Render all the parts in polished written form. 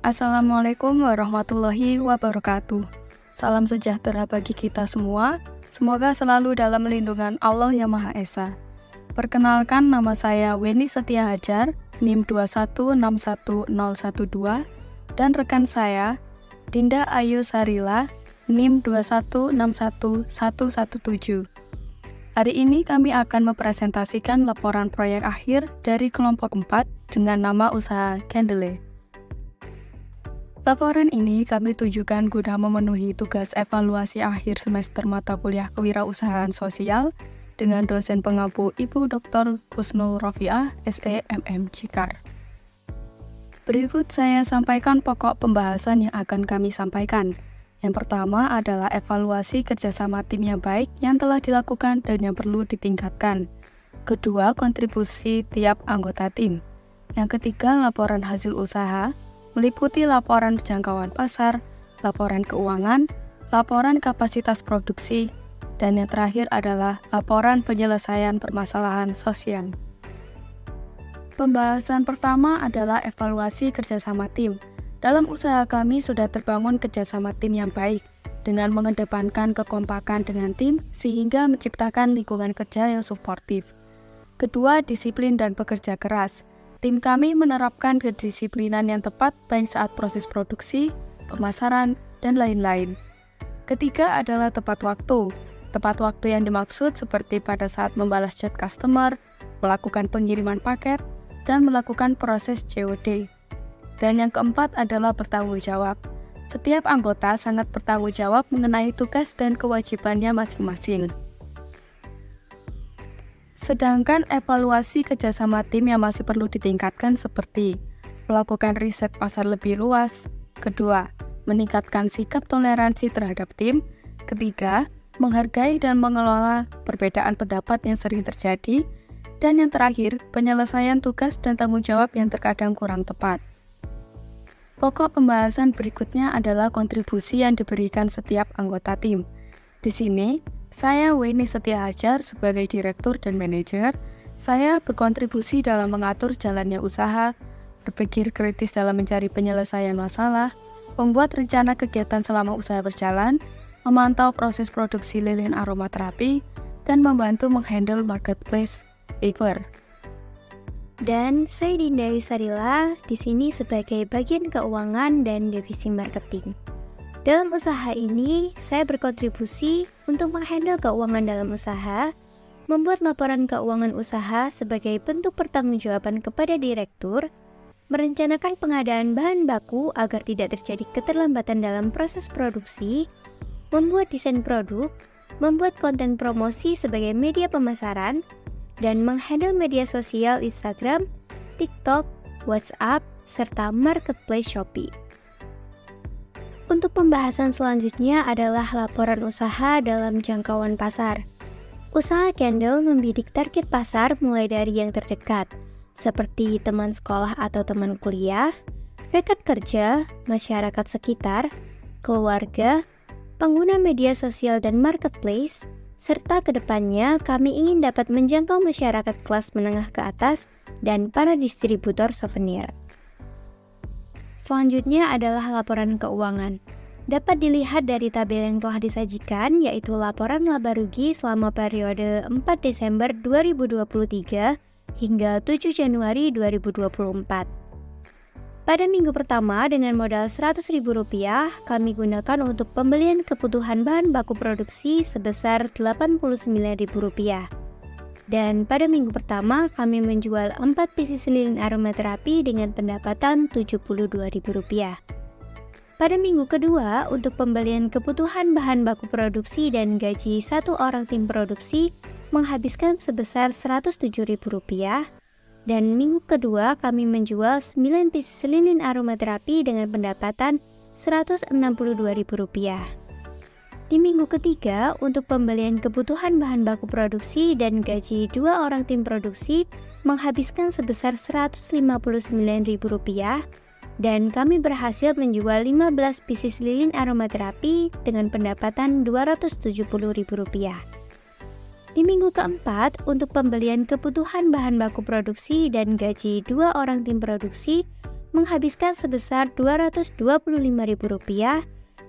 Assalamualaikum warahmatullahi wabarakatuh. Salam sejahtera bagi kita semua. Semoga selalu dalam lindungan Allah Yang Maha Esa. Perkenalkan, nama saya Weni Setia Hajar, NIM 2161012, dan rekan saya Dinda Ayu Sarila, NIM 2161117. Hari ini kami akan mempresentasikan laporan proyek akhir dari kelompok 4 dengan nama usaha Candle. Laporan ini kami tujukan guna memenuhi tugas evaluasi akhir semester mata kuliah Kewirausahaan Sosial dengan dosen pengampu Ibu Dr. Husnul Rofiah, SE MM Cikar. Berikut saya sampaikan pokok pembahasan yang akan kami sampaikan. Yang pertama adalah evaluasi kerjasama tim yang baik yang telah dilakukan dan yang perlu ditingkatkan. Kedua, kontribusi tiap anggota tim. Yang ketiga, laporan hasil usaha, meliputi laporan jangkauan pasar, laporan keuangan, laporan kapasitas produksi, dan yang terakhir adalah laporan penyelesaian permasalahan sosial. Pembahasan pertama adalah evaluasi kerjasama tim. Dalam usaha kami sudah terbangun kerjasama tim yang baik, dengan mengedepankan kekompakan dengan tim sehingga menciptakan lingkungan kerja yang suportif. Kedua, disiplin dan bekerja keras. Tim kami menerapkan kedisiplinan yang tepat baik saat proses produksi, pemasaran, dan lain-lain. Ketiga adalah tepat waktu. Tepat waktu yang dimaksud seperti pada saat membalas chat customer, melakukan pengiriman paket, dan melakukan proses COD. Dan yang keempat adalah bertanggung jawab. Setiap anggota sangat bertanggung jawab mengenai tugas dan kewajibannya masing-masing. Sedangkan evaluasi kerjasama tim yang masih perlu ditingkatkan seperti melakukan riset pasar lebih luas. Kedua, meningkatkan sikap toleransi terhadap tim. Ketiga, menghargai dan mengelola perbedaan pendapat yang sering terjadi. Dan yang terakhir, penyelesaian tugas dan tanggung jawab yang terkadang kurang tepat. Pokok pembahasan berikutnya adalah kontribusi yang diberikan setiap anggota tim. Di sini, saya Weni Setia Hajar sebagai direktur dan manajer. Saya berkontribusi dalam mengatur jalannya usaha, berpikir kritis dalam mencari penyelesaian masalah, membuat rencana kegiatan selama usaha berjalan, memantau proses produksi lilin aromaterapi, dan membantu menghandle marketplace paper. Dan saya Dinda Ayu Sarila di sini sebagai bagian keuangan dan divisi marketing. Dalam usaha ini, saya berkontribusi untuk menghandle keuangan dalam usaha, membuat laporan keuangan usaha sebagai bentuk pertanggungjawaban kepada direktur, merencanakan pengadaan bahan baku agar tidak terjadi keterlambatan dalam proses produksi, membuat desain produk, membuat konten promosi sebagai media pemasaran, dan menghandle media sosial Instagram, TikTok, WhatsApp, serta marketplace Shopee. Untuk pembahasan selanjutnya adalah laporan usaha dalam jangkauan pasar. Usaha Candle membidik target pasar mulai dari yang terdekat, seperti teman sekolah atau teman kuliah, rekan kerja, masyarakat sekitar, keluarga, pengguna media sosial dan marketplace, serta kedepannya kami ingin dapat menjangkau masyarakat kelas menengah ke atas dan para distributor souvenir. Selanjutnya adalah laporan keuangan. Dapat dilihat dari tabel yang telah disajikan, yaitu laporan laba rugi selama periode 4 Desember 2023 hingga 7 Januari 2024. Pada minggu pertama dengan modal Rp100.000, kami gunakan untuk pembelian kebutuhan bahan baku produksi sebesar Rp89.000. Dan pada minggu pertama kami menjual 4 pieces lilin aromaterapi dengan pendapatan Rp72.000. Pada minggu kedua, untuk pembelian kebutuhan bahan baku produksi dan gaji satu orang tim produksi menghabiskan sebesar Rp107.000. Dan minggu kedua kami menjual 9 pieces lilin aromaterapi dengan pendapatan Rp162.000. Di minggu ketiga, untuk pembelian kebutuhan bahan baku produksi dan gaji 2 orang tim produksi menghabiskan sebesar Rp159.000, dan kami berhasil menjual 15 pieces lilin aromaterapi dengan pendapatan Rp270.000. Di minggu keempat, untuk pembelian kebutuhan bahan baku produksi dan gaji 2 orang tim produksi menghabiskan sebesar Rp225.000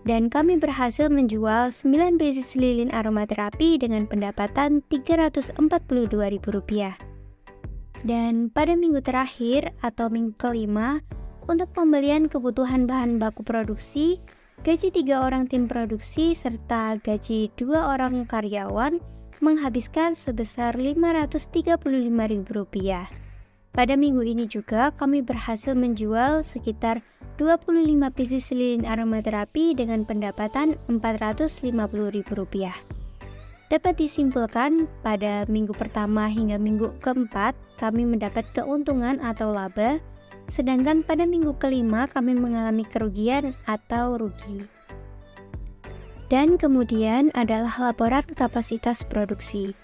dan kami berhasil menjual 9 pieces lilin aromaterapi dengan pendapatan Rp342.000. Dan pada minggu terakhir atau minggu kelima, untuk pembelian kebutuhan bahan baku produksi, gaji 3 orang tim produksi serta gaji 2 orang karyawan menghabiskan sebesar Rp535.000. Pada minggu ini juga kami berhasil menjual sekitar 25 pieces lilin aromaterapi dengan pendapatan Rp450.000. Dapat disimpulkan, pada minggu pertama hingga minggu keempat kami mendapat keuntungan atau laba, sedangkan pada minggu kelima kami mengalami kerugian atau rugi. Dan kemudian adalah laporan kapasitas produksi.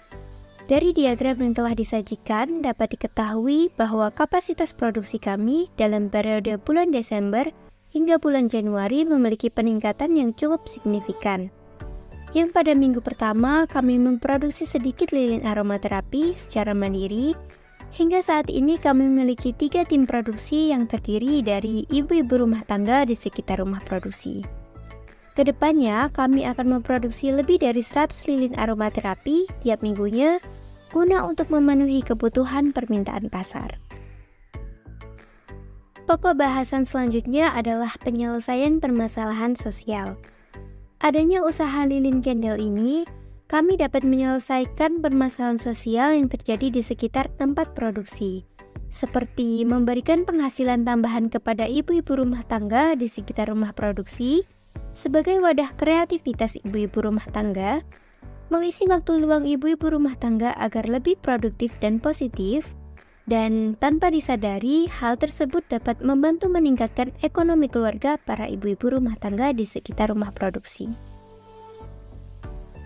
Dari diagram yang telah disajikan dapat diketahui bahwa kapasitas produksi kami dalam periode bulan Desember hingga bulan Januari memiliki peningkatan yang cukup signifikan. Yang pada minggu pertama kami memproduksi sedikit lilin aromaterapi secara mandiri. Hingga saat ini kami memiliki 3 tim produksi yang terdiri dari ibu-ibu rumah tangga di sekitar rumah produksi. Kedepannya kami akan memproduksi lebih dari 100 lilin aromaterapi tiap minggunya guna untuk memenuhi kebutuhan permintaan pasar. Pokok bahasan selanjutnya adalah penyelesaian permasalahan sosial. Adanya usaha lilin candle ini, kami dapat menyelesaikan permasalahan sosial yang terjadi di sekitar tempat produksi, seperti memberikan penghasilan tambahan kepada ibu-ibu rumah tangga di sekitar rumah produksi, sebagai wadah kreativitas ibu-ibu rumah tangga, mengisi waktu luang ibu-ibu rumah tangga agar lebih produktif dan positif, dan tanpa disadari, hal tersebut dapat membantu meningkatkan ekonomi keluarga para ibu-ibu rumah tangga di sekitar rumah produksi.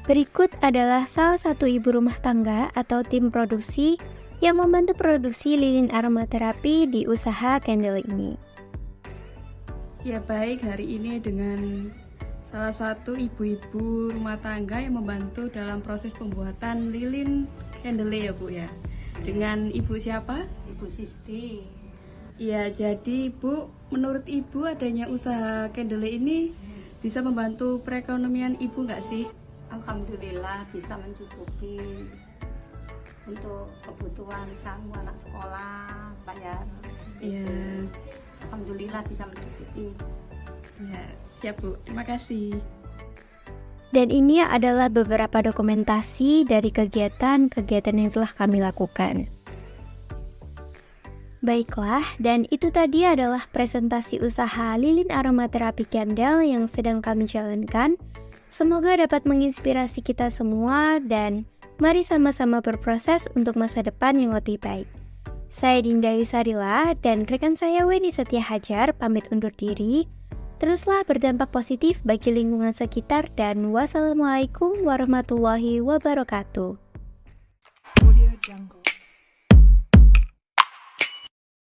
Berikut adalah salah satu ibu rumah tangga atau tim produksi yang membantu produksi lilin aromaterapi di usaha candle ini. Ya baik, hari ini dengan salah satu ibu-ibu rumah tangga yang membantu dalam proses pembuatan lilin candle ya Bu ya. Dengan Ibu siapa? Ibu Sisti. Ya, jadi Ibu, menurut Ibu adanya usaha candle ini bisa membantu perekonomian Ibu nggak sih? Alhamdulillah bisa mencukupi untuk kebutuhan sang anak sekolah, bayar SPP. Iya. Alhamdulillah bisa mencukupi. Ya, siap Bu, terima kasih. Dan ini adalah beberapa dokumentasi dari kegiatan-kegiatan yang telah kami lakukan. Baiklah, dan itu tadi adalah presentasi usaha lilin aromaterapi candle yang sedang kami jalankan. Semoga dapat menginspirasi kita semua dan mari sama-sama berproses untuk masa depan yang lebih baik. Saya Dinda Yusarila dan rekan saya Weni Setia Hajar pamit undur diri. Teruslah berdampak positif bagi lingkungan sekitar dan wassalamualaikum warahmatullahi wabarakatuh.